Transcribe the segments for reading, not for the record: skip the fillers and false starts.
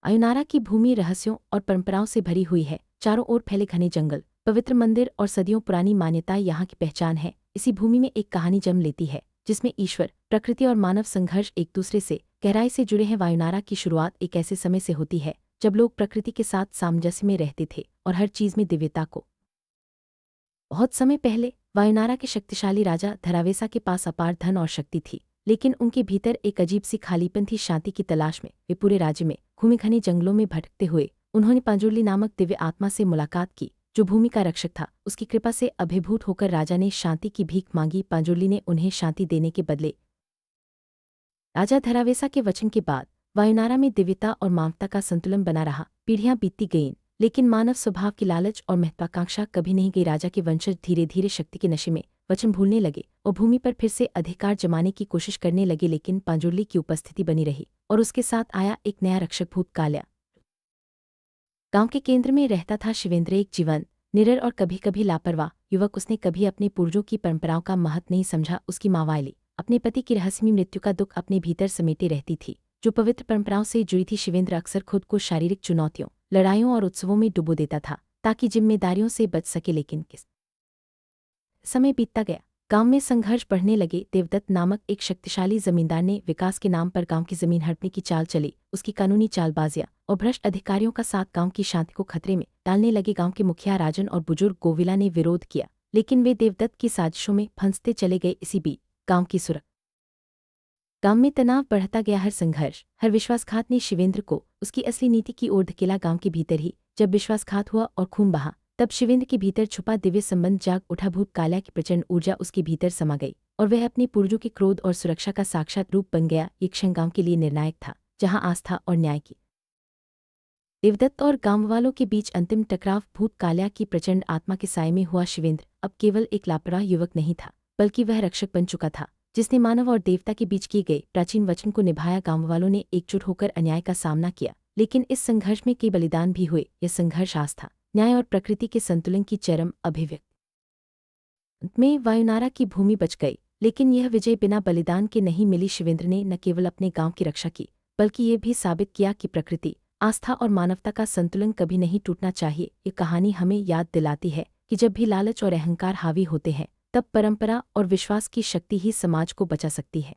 अयुनारा की भूमि रहस्यों और परंपराओं से भरी हुई है। चारों ओर फैले घने जंगल, पवित्र मंदिर और सदियों पुरानी मान्यताएं यहाँ की पहचान है। इसी भूमि में एक कहानी जन्म लेती है, जिसमें ईश्वर, प्रकृति और मानव संघर्ष एक दूसरे से गहराई से जुड़े हैं। वायुनारा की शुरुआत एक ऐसे समय से होती है जब लोग प्रकृति के साथ सामंजस्य में रहते थे और हर चीज में दिव्यता को। बहुत समय पहले वायुनारा के शक्तिशाली राजा धरावेसा के पास अपार धन और शक्ति थी, लेकिन उनके भीतर एक अजीब सी खालीपन थी। शांति की तलाश में वे पूरे राज्य में घूमे, घने जंगलों में भटकते हुए उन्होंने पांजुर्ली नामक दिव्य आत्मा से मुलाकात की, जो भूमि का रक्षक था। उसकी कृपा से अभिभूत होकर राजा ने शांति की भीख मांगी। पांजुर्ली ने उन्हें शांति देने के बदले राजा धरावेसा के वचन के बाद वायुनारा में दिव्यता और मानवता का संतुलन बना रहा। पीढ़ियां बीतती गईं, लेकिन मानव स्वभाव की लालच और महत्वाकांक्षा कभी नहीं गई। राजा के वंशज धीरे धीरे शक्ति के नशे में वचन भूलने लगे और भूमि पर फिर से अधिकार जमाने की कोशिश करने लगे, लेकिन पांजुर्ली की उपस्थिति बनी रही और उसके साथ आया एक नया रक्षक, भूत काल्या। गांव के केंद्र में रहता था शिवेंद्र, एक जीवंत, निडर और कभी कभी लापरवाह युवक। उसने कभी अपने पूर्वजों की परंपराओं का महत्व नहीं समझा। उसकी माँ वायली अपने पति की रहस्यमयी मृत्यु का दुख अपने भीतर समेटे रहती थी, जो पवित्र परंपराओं से जुड़ी थी। शिवेंद्र अक्सर खुद को शारीरिक चुनौतियों, लड़ाइयों और उत्सवों में डुबो देता था ताकि जिम्मेदारियों से बच सके, लेकिन किस समय बीतता गया, गांव में संघर्ष बढ़ने लगे। देवदत्त नामक एक शक्तिशाली जमींदार ने विकास के नाम पर गांव की जमीन हड़पने की चाल चली। उसकी कानूनी चालबाजियां और भ्रष्ट अधिकारियों का साथ गांव की शांति को खतरे में डालने लगे। गांव के मुखिया राजन और बुजुर्ग गोविला ने विरोध किया, लेकिन वे देवदत्त की साजिशों में फंसते चले गए। इसी बीच गांव में तनाव बढ़ता गया। हर संघर्ष, हर विश्वासघात ने शिवेंद्र को उसकी असली नीति की ओर धकेला। गांव के भीतर ही जब विश्वासघात हुआ और खून बहा, तब शिवेंद्र के भीतर छुपा दिव्य संबंध जाग उठा। भूत काल्या की प्रचंड ऊर्जा उसके भीतर समा गई और वह अपने पूर्वजों के क्रोध और सुरक्षा का साक्षात रूप बन गया। ये क्षण गांव के लिए निर्णायक था, जहां आस्था और न्याय की देवदत्त और गांव वालों के बीच अंतिम टकराव भूत काल्या की प्रचंड आत्मा के साये में हुआ। शिवेंद्र अब केवल एक लापरवाह युवक नहीं था, बल्कि वह रक्षक बन चुका था, जिसने मानव और देवता के बीच किए गए प्राचीन वचन को निभाया। गांव वालों ने एकजुट होकर अन्याय का सामना किया, लेकिन इस संघर्ष में कई बलिदान भी हुए। यह संघर्ष आस्था, न्याय और प्रकृति के संतुलन की चरम अभिव्यक्ति। अंत में वायुनारा की भूमि बच गई, लेकिन यह विजय बिना बलिदान के नहीं मिली। शिवेंद्र ने न केवल अपने गांव की रक्षा की, बल्कि ये भी साबित किया कि प्रकृति, आस्था और मानवता का संतुलन कभी नहीं टूटना चाहिए। ये कहानी हमें याद दिलाती है कि जब भी लालच और अहंकार हावी होते हैं, तब परंपरा और विश्वास की शक्ति ही समाज को बचा सकती है।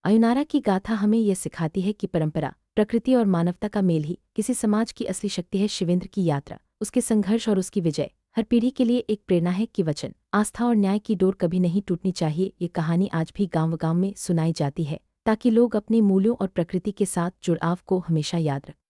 अयुनारा की गाथा हमें यह सिखाती है कि परंपरा, प्रकृति और मानवता का मेल ही किसी समाज की असली शक्ति है। शिवेंद्र की यात्रा, उसके संघर्ष और उसकी विजय हर पीढ़ी के लिए एक प्रेरणा है कि वचन, आस्था और न्याय की डोर कभी नहीं टूटनी चाहिए। ये कहानी आज भी गांव गांव में सुनाई जाती है, ताकि लोग अपने मूल्यों और प्रकृति के साथ जुड़ाव को हमेशा याद रखें।